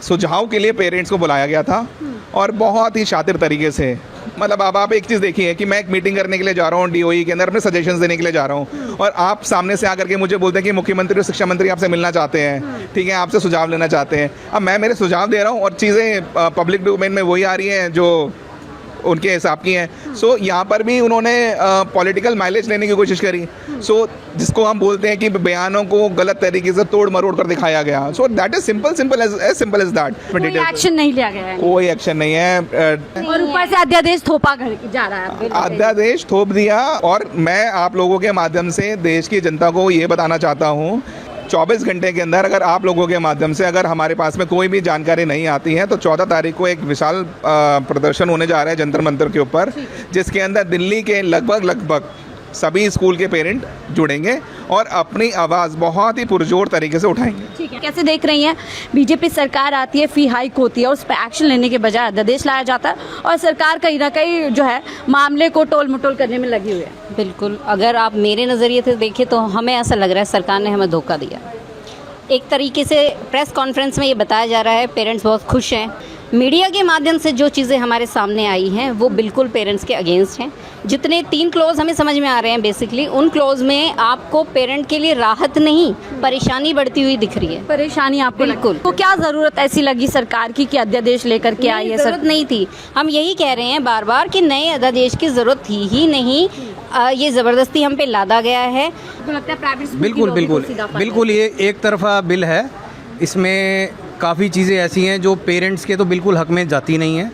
सुझाव के लिए पेरेंट्स को बुलाया गया था और बहुत ही शातिर तरीके से, मतलब अब आप एक चीज़ देखिए कि मैं एक मीटिंग करने के लिए जा रहा हूँ डीओई के अंदर, अपने सजेशंस देने के लिए जा रहा हूँ और आप सामने से आकर के मुझे बोलते हैं कि मुख्यमंत्री और शिक्षा मंत्री आपसे मिलना चाहते हैं, ठीक है, आपसे सुझाव लेना चाहते हैं। अब मैं मेरे सुझाव दे रहा हूँ और चीज़ें पब्लिक डोमेन में वही आ रही हैं जो उनके हिसाब की हैं। सो यहाँ पर भी उन्होंने पॉलिटिकल माइलेज लेने की कोशिश करी। सो जिसको हम बोलते हैं कि बयानों को गलत तरीके से तोड़ मरोड़ कर दिखाया गया। So that is simple as that. कोई एक्शन नहीं लिया गया है, कोई एक्शन नहीं है और ऊपर से अध्यादेश थोपा जा रहा है। अध्यादेश थोप दिया। और मैं आप लोगों के माध्यम से देश की जनता को ये बताना चाहता हूँ, 24 घंटे के अंदर अगर आप लोगों के माध्यम से अगर हमारे पास में कोई भी जानकारी नहीं आती है तो 14 तारीख को एक विशाल प्रदर्शन होने जा रहा है जंतर मंतर के ऊपर, जिसके अंदर दिल्ली के लगभग सभी स्कूल के पेरेंट जुड़ेंगे और अपनी आवाज़ बहुत ही पुरजोर तरीके से उठाएंगे। ठीक है, कैसे देख रही हैं? बीजेपी सरकार आती है, फी हाइक होती है, उस पर एक्शन लेने के बजाय अध्यादेश लाया जाता है और सरकार कहीं ना कहीं जो है मामले को टोल मटोल करने में लगी हुई है। बिल्कुल, अगर आप मेरे नज़रिए से देखें तो हमें ऐसा लग रहा है सरकार ने हमें धोखा दिया। एक तरीके से प्रेस कॉन्फ्रेंस में ये बताया जा रहा है पेरेंट्स बहुत खुश हैं। मीडिया के माध्यम से जो चीज़ें हमारे सामने आई हैं वो बिल्कुल पेरेंट्स के अगेंस्ट हैं। जितने 3 क्लोज हमें समझ में आ रहे हैं बेसिकली, उन क्लोज में आपको पेरेंट के लिए राहत नहीं, परेशानी बढ़ती हुई दिख रही है। परेशानी आपको बिल्कुल। तो क्या ज़रूरत ऐसी लगी सरकार की कि अध्यादेश लेकर के आई है? ज़रूरत नहीं थी। हम यही कह रहे हैं बार बार कि नए अध्यादेश की ज़रूरत थी ही नहीं। ये ज़बरदस्ती हम पे लादा गया है। आपको लगता है प्राइवेट स्कूल बिल्कुल ये एक तरफा बिल है। इसमें काफ़ी चीज़ें ऐसी हैं जो पेरेंट्स के तो बिल्कुल हक में जाती नहीं है।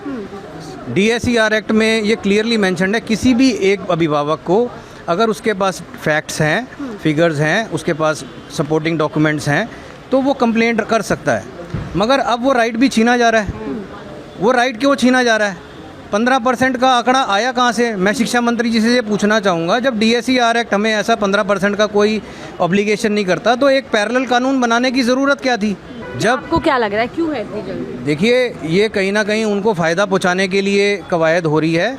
DSER एक्ट में ये क्लियरली मेंशन्ड है, किसी भी एक अभिभावक को अगर उसके पास फैक्ट्स हैं, फिगर्स हैं, उसके पास सपोर्टिंग डॉक्यूमेंट्स हैं तो वो कंप्लेंट कर सकता है। मगर अब वो राइट भी छीना जा रहा है। वो राइट क्यों छीना जा रहा है? 15% का आंकड़ा आया कहाँ से? मैं शिक्षा मंत्री जी से ये पूछना चाहूँगा, जब DSER एक्ट हमें ऐसा 15% का कोई ऑब्लिगेशन नहीं करता तो एक पैरेलल कानून बनाने की ज़रूरत क्या थी? जब आपको क्या लग रहा है क्यों है इतनी जल्दी? देखिए, ये कहीं ना कहीं उनको फ़ायदा पहुंचाने के लिए कवायद हो रही है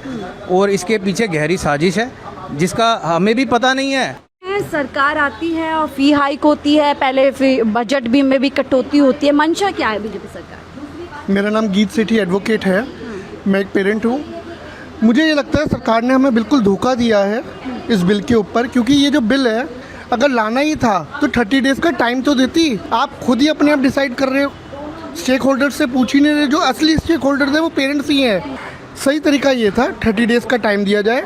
और इसके पीछे गहरी साजिश है जिसका हमें भी पता नहीं है। सरकार आती है और फी हाइक होती है, पहले बजट भी में भी कटौती होती है, मंशा क्या है बीजेपी सरकार? मेरा नाम गीत सेठी एडवोकेट है, मैं एक पेरेंट हूँ। मुझे ये लगता है सरकार ने हमें बिल्कुल धोखा दिया है इस बिल के ऊपर, क्योंकि ये जो बिल है अगर लाना ही था तो 30 डेज़ का टाइम तो देती। आप खुद ही अपने आप डिसाइड कर रहे हो, स्टेक होल्डर से पूछ ही नहीं रहे। जो असली स्टेक होल्डर थे वो पेरेंट्स ही हैं। सही तरीका ये था 30 डेज़ का टाइम दिया जाए।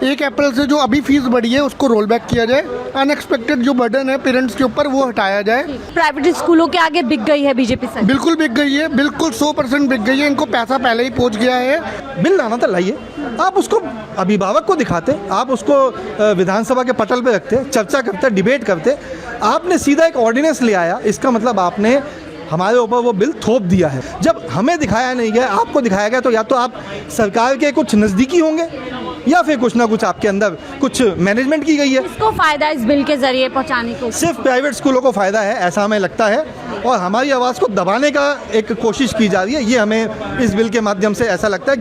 1 अप्रैल से जो अभी फीस बढ़ी है उसको रोल बैक किया जाए। अनएक्सपेक्टेड जो बर्डन है पेरेंट्स के ऊपर वो हटाया जाए। प्राइवेट स्कूलों के आगे बिक गई है बीजेपी सरकार। बिल्कुल बिक गई है, बिल्कुल 100% बिक गई है। इनको पैसा पहले ही पहुंच गया है। बिल लाना था लाइए, आप उसको अभिभावक को दिखाते, आप उसको विधानसभा के पटल पे रखते, चर्चा करते, डिबेट करते। आपने सीधा एक ऑर्डिनेंस ले आया, इसका मतलब आपने हमारे ऊपर वो बिल थोप दिया है। जब हमें दिखाया नहीं गया, आपको दिखाया गया, तो या तो आप सरकार के कुछ नज़दीकी होंगे या फिर कुछ ना कुछ आपके अंदर कुछ मैनेजमेंट की गई है। किसको फायदा इस बिल के जरिए पहुंचाने को? सिर्फ प्राइवेट स्कूलों को फ़ायदा है ऐसा हमें लगता है और हमारी आवाज़ को दबाने का एक कोशिश की जा रही है। ये हमें इस बिल के माध्यम से ऐसा लगता है।